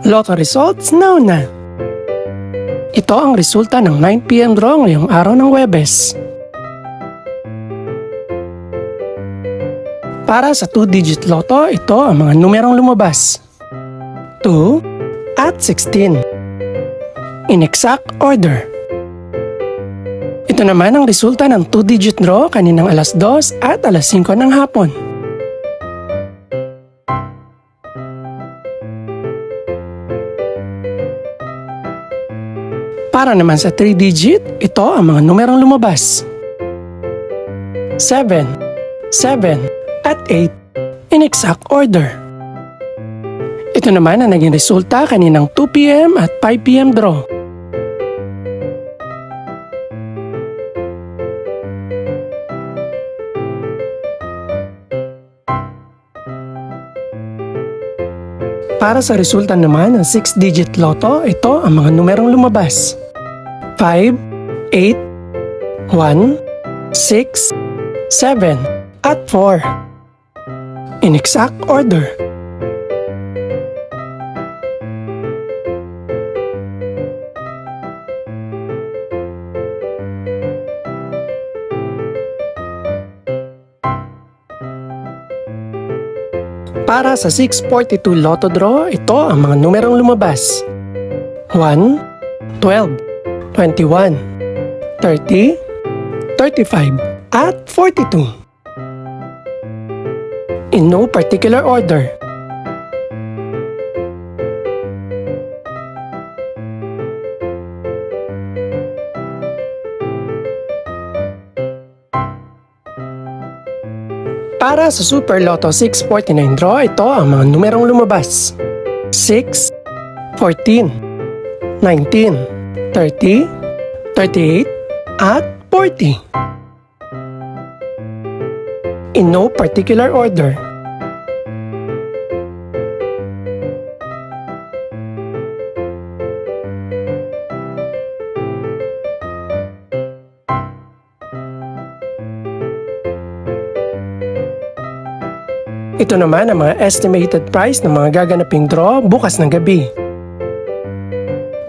Lotto results now na! Ito ang resulta ng 9 PM draw ngayong araw ng Huwebes. Para sa 2-digit lotto, ito ang mga numerong lumabas. 2 at 16. In exact order. Ito naman ang resulta ng 2-digit draw kaninang alas 2 at alas 5 ng hapon. Para naman sa 3-digit, ito ang mga numerong lumabas. 7, 7, at 8 in exact order. Ito naman ang naging resulta kaninang 2 PM at 5 PM draw. Para sa resulta naman ng 6-digit lotto, ito ang mga numerong lumabas. 5, 8, 1, 6, 7, at 4. In exact order. Para sa 642 Lotto Draw, ito ang mga numerong lumabas. 1, 12, 21, 30, 35, at 42. In no particular order. Para sa Super Lotto 649 draw, ito ang mga numerong lumabas. 6, 14, 19, 30, 38, at 40. In no particular order. Ito naman ang mga estimated price ng mga gaganaping draw bukas ng gabi.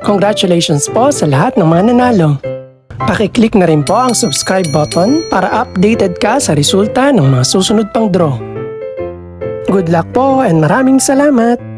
Congratulations po sa lahat ng mga nanalo. Pakiclick na rin po ang subscribe button para updated ka sa resulta ng mga susunod pang draw. Good luck po and maraming salamat!